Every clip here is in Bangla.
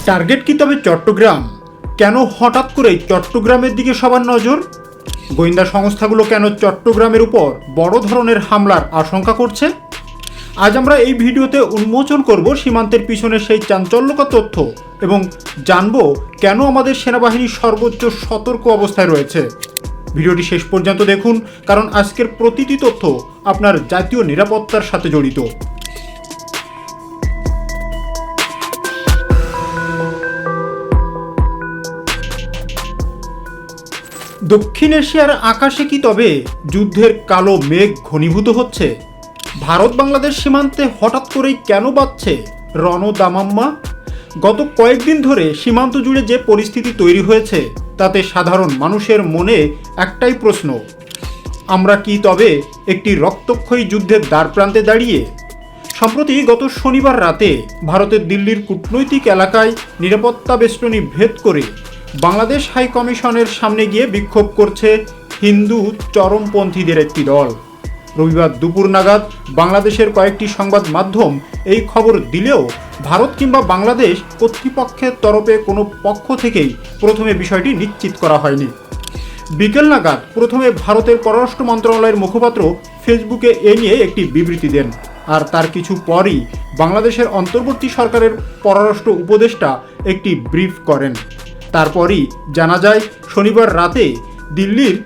টার্গেট কি তবে চট্টগ্রাম? কেন হঠাৎ করেই চট্টগ্রামের দিকে সবার নজর? গোয়েন্দা সংস্থাগুলো কেন চট্টগ্রামের উপর বড় ধরনের হামলার আশঙ্কা করছে? আজ আমরা এই ভিডিওতে উন্মোচন করব সীমান্তের পিছনে সেই চাঞ্চল্যকর তথ্য এবং জানব কেন আমাদের সেনাবাহিনী সর্বোচ্চ সতর্ক অবস্থায় রয়েছে। ভিডিওটি শেষ পর্যন্ত দেখুন, কারণ আজকের প্রতিটি তথ্য আপনার জাতীয় নিরাপত্তার সাথে জড়িত। দক্ষিণ এশিয়ার আকাশে কি তবে যুদ্ধের কালো মেঘ ঘনীভূত হচ্ছে? ভারত বাংলাদেশ সীমান্তে হঠাৎ করেই কেন বাজছে রণদামাম্মা? গত কয়েকদিন ধরে সীমান্ত জুড়ে যে পরিস্থিতি তৈরি হয়েছে তাতে সাধারণ মানুষের মনে একটাই প্রশ্ন, আমরা কি তবে একটি রক্তক্ষয়ী যুদ্ধের দ্বারপ্রান্তে দাঁড়িয়ে? সম্প্রতি গত শনিবার রাতে ভারতের দিল্লির কূটনৈতিক এলাকায় নিরাপত্তা বেষ্টনী ভেদ করে বাংলাদেশ হাই কমিশনের সামনে গিয়ে বিক্ষোভ করছে হিন্দু চরমপন্থীদের একটি দল। রবিবার দুপুর নাগাদ বাংলাদেশের কয়েকটি সংবাদ মাধ্যম এই খবর দিলেও ভারত কিংবা বাংলাদেশ কর্তৃপক্ষের তরফে কোনো পক্ষ থেকেই প্রথমে বিষয়টি নিশ্চিত করা হয়নি। বিকেল নাগাদ প্রথমে ভারতের পররাষ্ট্র মন্ত্রণালয়ের মুখপাত্র ফেসবুকে এ নিয়ে একটি বিবৃতি দেন, আর তার কিছু পরই বাংলাদেশের অন্তর্বর্তী সরকারের পররাষ্ট্র উপদেষ্টা একটি ব্রিফ করেন। তারপরই জানা যায় শনিবার রাতে দিল্লির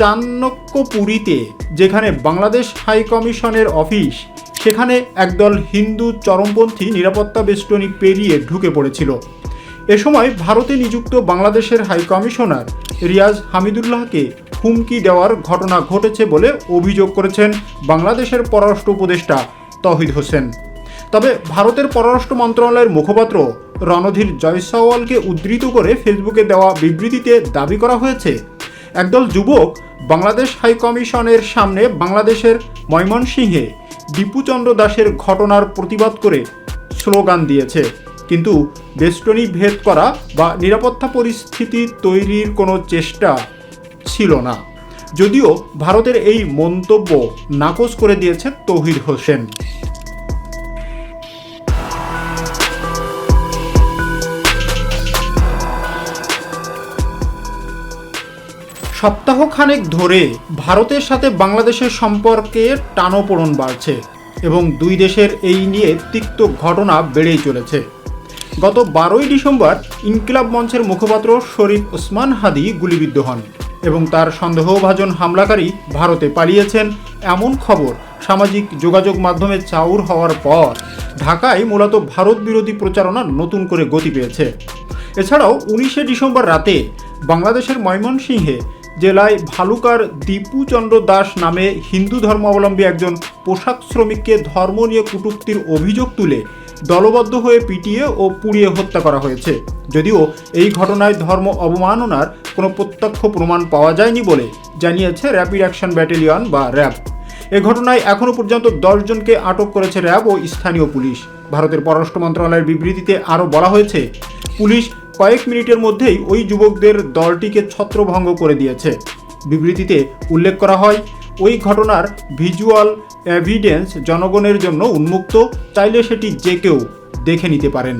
চাণক্যপুরীতে, যেখানে বাংলাদেশ হাই কমিশনের অফিস, সেখানে একদল হিন্দু চরমপন্থী নিরাপত্তা বেষ্টনী পেরিয়ে ঢুকে পড়েছিল। এ সময় ভারতে নিযুক্ত বাংলাদেশের হাই কমিশনার রিয়াজ হামিদুল্লাহকে হুমকি দেওয়ার ঘটনা ঘটেছে বলে অভিযোগ করেছেন বাংলাদেশের পররাষ্ট্র উপদেষ্টা তৌহিদ হোসেন। তবে ভারতের পররাষ্ট্র মন্ত্রণালয়ের মুখপাত্র রণধীর জয়সওয়ালকে উদ্ধৃত করে ফেসবুকে দেওয়া বিবৃতিতে দাবি করা হয়েছে, একদল যুবক বাংলাদেশ হাই কমিশনের সামনে বাংলাদেশের ময়মনসিংহে দীপুচন্দ্র দাসের ঘটনার প্রতিবাদ করে স্লোগান দিয়েছে, কিন্তু বেষ্টনী ভেদ করা বা নিরাপত্তা পরিস্থিতি তৈরির কোনো চেষ্টা ছিল না। যদিও ভারতের এই মন্তব্য নাকচ করে দিয়েছে তৌহিদ হোসেন। সপ্তাহখানেক ধরে ভারতের সাথে বাংলাদেশের সম্পর্কে টানাপোড়েন বাড়ছে এবং দুই দেশের এই নিয়ে তিক্ত ঘটনা বেড়েই চলেছে। গত 12ই ডিসেম্বর ইনকিলাব মঞ্চের মুখপাত্র শরীফ ওসমান হাদি গুলিবিদ্ধ হন এবং তার সন্দেহভাজন হামলাকারী ভারতে পালিয়েছেন এমন খবর সামাজিক যোগাযোগ মাধ্যমে চাউর হওয়ার পর ঢাকায় মূলত ভারত বিরোধী প্রচারণা নতুন করে গতি পেয়েছে। এছাড়াও 19শে ডিসেম্বর রাতে বাংলাদেশের ময়মনসিংহে জেলায় ভালুকার দীপুচন্দ্র দাস নামে হিন্দু ধর্মাবলম্বী একজন পোশাক শ্রমিককে ধর্ম নিয়ে কটূক্তির অভিযোগ তুলে দলবদ্ধ হয়ে পিটিয়ে ও পুড়িয়ে হত্যা করা হয়েছে। যদিও এই ঘটনায় ধর্ম অবমাননার কোনো প্রত্যক্ষ প্রমাণ পাওয়া যায়নি বলে জানিয়েছে র্যাপিড অ্যাকশন ব্যাটালিয়ন বা র্যাব। এ ঘটনায় এখনও পর্যন্ত 10 জনকে আটক করেছে র্যাব ও স্থানীয় পুলিশ। ভারতের পররাষ্ট্র মন্ত্রণালয়ের বিবৃতিতে আরও বলা হয়েছে, পুলিশ কয়েক মিনিটের মধ্যেই ওই যুবকদের দলটিকে ছত্রভঙ্গ করে দিয়েছে। বিবৃতিতে উল্লেখ করা হয়, ওই ঘটনার ভিজুয়াল এভিডেন্স জনগণের জন্য উন্মুক্ত, চাইলে সেটি যে কেউ দেখে নিতে পারেন।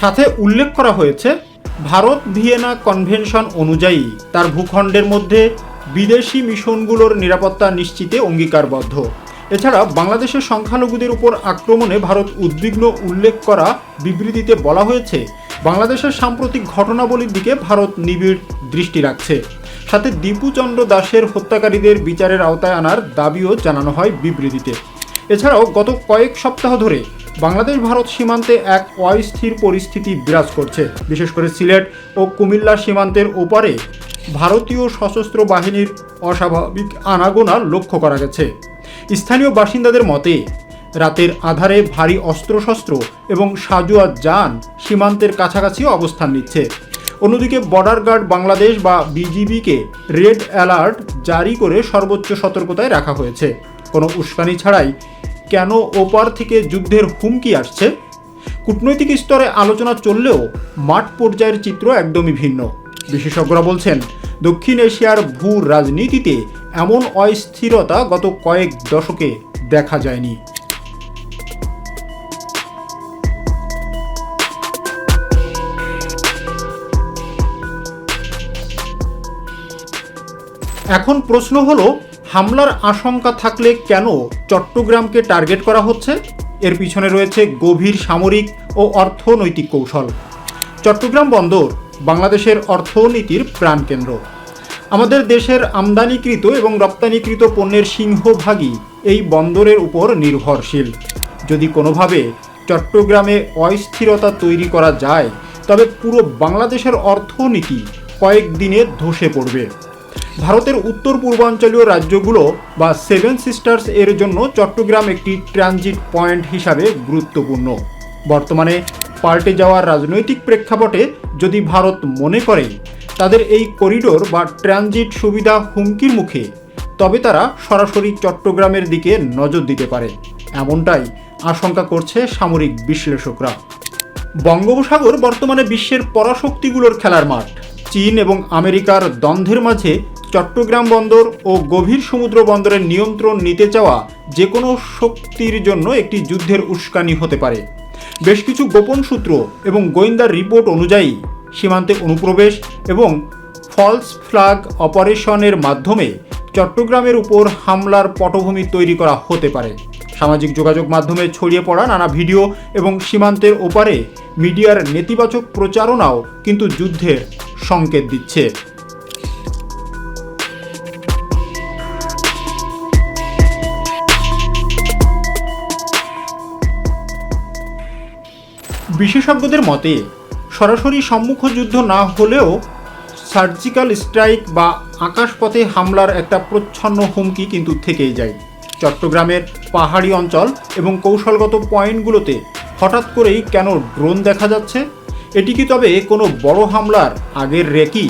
সাথে উল্লেখ করা হয়েছে, ভারত ভিয়েনা কনভেনশন অনুযায়ী তার ভূখণ্ডের মধ্যে বিদেশি মিশনগুলোর নিরাপত্তা নিশ্চিতে অঙ্গীকারবদ্ধ। এছাড়া বাংলাদেশের সংখ্যালঘুদের উপর আক্রমণে ভারত উদ্বিগ্ন উল্লেখ করা বিবৃতিতে বলা হয়েছে, বাংলাদেশের সাম্প্রতিক ঘটনাবলীর দিকে ভারত নিবিড় দৃষ্টি রাখছে। সাথে দীপুচন্দ্র দাসের হত্যাকারীদের বিচারের আওতায় আনার দাবিও জানানো হয় বিবৃতিতে। এছাড়াও গত কয়েক সপ্তাহ ধরে বাংলাদেশ ভারত সীমান্তে এক অস্থির পরিস্থিতি বিরাজ করছে। বিশেষ করে সিলেট ও কুমিল্লা সীমান্তের ওপারে ভারতীয় সশস্ত্র বাহিনীর অস্বাভাবিক আনাগোনা লক্ষ্য করা গেছে। স্থানীয় বাসিন্দাদের মতে রাতের আধারে ভারী অস্ত্রশস্ত্র এবং সাজোয়া যান সীমান্তের কাছাকাছি অবস্থান নিচ্ছে। অন্যদিকে বর্ডার গার্ড বাংলাদেশ বা বিজিবিকে রেড অ্যালার্ট জারি করে সর্বোচ্চ সতর্কতায় রাখা হয়েছে। কোনো উস্কানি ছাড়াই কেন ওপার থেকে যুদ্ধের হুমকি আসছে? কূটনৈতিক স্তরে আলোচনা চললেও মাঠ পর্যায়ের চিত্র একদমই ভিন্ন। বিশেষজ্ঞরা বলছেন, দক্ষিণ এশিয়ার ভূ রাজনীতিতে এমন অস্থিরতা গত কয়েক দশকে দেখা যায়নি। এখন প্রশ্ন হলো, হামলার আশঙ্কা থাকলে কেন চট্টগ্রামকে টার্গেট করা হচ্ছে? এর পিছনে রয়েছে গভীর সামরিক ও অর্থনৈতিক কৌশল। চট্টগ্রাম বন্দর বাংলাদেশের অর্থনীতির প্রাণকেন্দ্র। আমাদের দেশের আমদানিকৃত এবং রপ্তানিকৃত পণ্যের সিংহভাগই এই বন্দরের উপর নির্ভরশীল। যদি কোনোভাবে চট্টগ্রামে অস্থিরতা তৈরি করা যায়, তবে পুরো বাংলাদেশের অর্থনীতি কয়েকদিনে ধসে পড়বে। ভারতের উত্তর পূর্বাঞ্চলীয় রাজ্যগুলো বা সেভেন সিস্টার্স এর জন্য চট্টগ্রাম একটি ট্রানজিট পয়েন্ট হিসাবে গুরুত্বপূর্ণ। বর্তমানে পাল্টে যাওয়ার রাজনৈতিক প্রেক্ষাপটে যদি ভারত মনে করে তাদের এই করিডোর বা ট্রানজিট সুবিধা হুমকির মুখে, তবে তারা সরাসরি চট্টগ্রামের দিকে নজর দিতে পারে, এমনটাই আশঙ্কা করছে সামরিক বিশ্লেষকরা। বঙ্গোপসাগর বর্তমানে বিশ্বের পরাশক্তিগুলোর খেলার মাঠ। চীন এবং আমেরিকার দ্বন্দ্বের মাঝে চট্টগ্রাম বন্দর ও গভীর সমুদ্র বন্দরের নিয়ন্ত্রণ নিতে চাওয়া যে কোনো শক্তির জন্য একটি যুদ্ধের উস্কানি হতে পারে। বেশ কিছু গোপন সূত্র এবং গোয়েন্দা রিপোর্ট অনুযায়ী সীমান্তে অনুপ্রবেশ এবং ফলস ফ্ল্যাগ অপারেশনের মাধ্যমে চট্টগ্রামের উপর হামলার পটভূমি তৈরি করা হতে পারে। সামাজিক যোগাযোগ মাধ্যমে ছড়িয়ে পড়া নানা ভিডিও এবং সীমান্তের ওপারে মিডিয়ার নেতিবাচক প্রচারণাও কিন্তু যুদ্ধের সংকেত দিচ্ছে। বিশেষজ্ঞদের মতে সরাসরি সম্মুখ যুদ্ধ না হলেও সার্জিক্যাল স্ট্রাইক বা আকাশপথে হামলার একটা প্রচ্ছন্ন হুমকি কিন্তু থেকেই যায়। চট্টগ্রামের পাহাড়ি অঞ্চল এবং কৌশলগত পয়েন্টগুলোতে হঠাৎ করেই কেন ড্রোন দেখা যাচ্ছে? এটি কি তবে কোনো বড় হামলার আগের রেকি?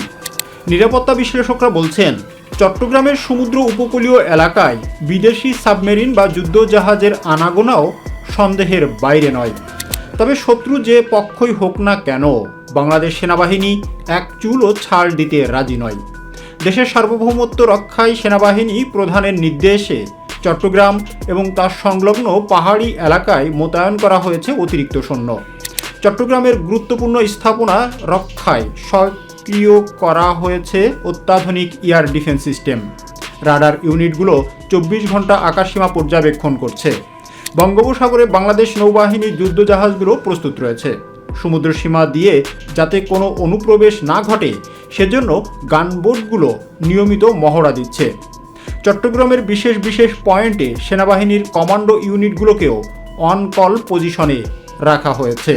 নিরাপত্তা বিশ্লেষকরা বলছেন, চট্টগ্রামের সমুদ্র উপকূলীয় এলাকায় বিদেশি সাবমেরিন বা যুদ্ধজাহাজের আনাগোনাও সন্দেহের বাইরে নয়। তবে শত্রু যে পক্ষই হোক না কেন, বাংলাদেশ সেনাবাহিনী এক চুলও ছাড় দিতে রাজি নয়। দেশের সার্বভৌমত্ব রক্ষায় সেনাবাহিনী প্রধানের নির্দেশে চট্টগ্রাম এবং তার সংলগ্ন পাহাড়ি এলাকায় মোতায়েন করা হয়েছে অতিরিক্ত সৈন্য। চট্টগ্রামের গুরুত্বপূর্ণ স্থাপনা রক্ষায় সক্রিয় করা হয়েছে অত্যাধুনিক এয়ার ডিফেন্স সিস্টেম। রাডার ইউনিটগুলো 24 ঘন্টা আকাশসীমা পর্যবেক্ষণ করছে। বঙ্গোপসাগরে বাংলাদেশ নৌবাহিনীর যুদ্ধজাহাজগুলো প্রস্তুত রয়েছে। সমুদ্র সীমা দিয়ে যাতে কোনো অনুপ্রবেশ না ঘটে সেজন্য গানবোটগুলো নিয়মিত মহড়া দিচ্ছে। চট্টগ্রামের বিশেষ বিশেষ পয়েন্টে সেনাবাহিনীর কমান্ডো ইউনিটগুলোকেও অন কল পজিশনে রাখা হয়েছে।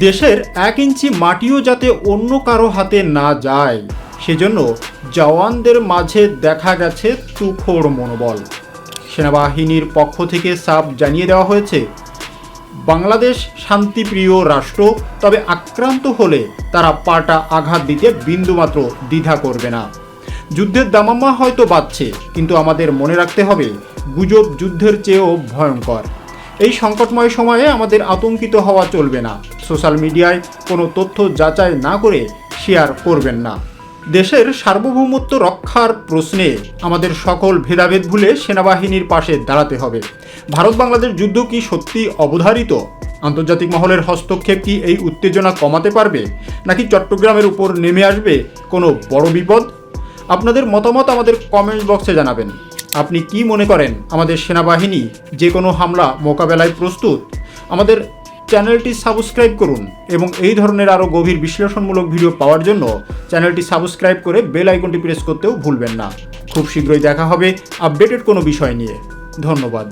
দেশের 1 ইঞ্চি মাটিও যাতে অন্য কারো হাতে না যায় সেজন্য জওয়ানদের মাঝে দেখা গেছে তুখোড় মনোবল। সেনাবাহিনীর পক্ষ থেকে সাফ জানিয়ে দেওয়া হয়েছে, বাংলাদেশ শান্তিপ্রিয় রাষ্ট্র, তবে আক্রান্ত হলে তারা পাল্টা আঘাত দিতে বিন্দুমাত্র দ্বিধা করবে না। যুদ্ধের দামামা হয়তো বাড়ছে, কিন্তু আমাদের মনে রাখতে হবে গুজব যুদ্ধের চেয়েও ভয়ঙ্কর। এই সংকটময় সময়ে আমাদের আতঙ্কিত হওয়া চলবে না। সোশ্যাল মিডিয়ায় কোনো তথ্য যাচাই না করে শেয়ার করবেন না। দেশের সার্বভৌমত্ব রক্ষার প্রশ্নে আমাদের সকল ভেদাভেদ ভুলে সেনাবাহিনীর পাশে দাঁড়াতে হবে। ভারত বাংলাদেশ যুদ্ধ কি সত্যি অবধারিত? আন্তর্জাতিক মহলের হস্তক্ষেপ কি এই উত্তেজনা কমাতে পারবে, নাকি চট্টগ্রামের উপর নেমে আসবে কোনো বড় বিপদ? আপনাদের মতামত আমাদের কমেন্ট বক্সে জানাবেন। আপনি কি মনে করেন আমাদের সেনাবাহিনী যে কোনো হামলা মোকাবেলায় প্রস্তুত? আমাদের চ্যানেলটি সাবস্ক্রাইব করুন এবং এই ধরনের আরও গভীর বিশ্লেষণমূলক ভিডিও পাওয়ার জন্য চ্যানেলটি সাবস্ক্রাইব করে বেল আইকনটি প্রেস করতেও ভুলবেন না। খুব শীঘ্রই দেখা হবে আপডেটেড কোনো বিষয় নিয়ে। ধন্যবাদ।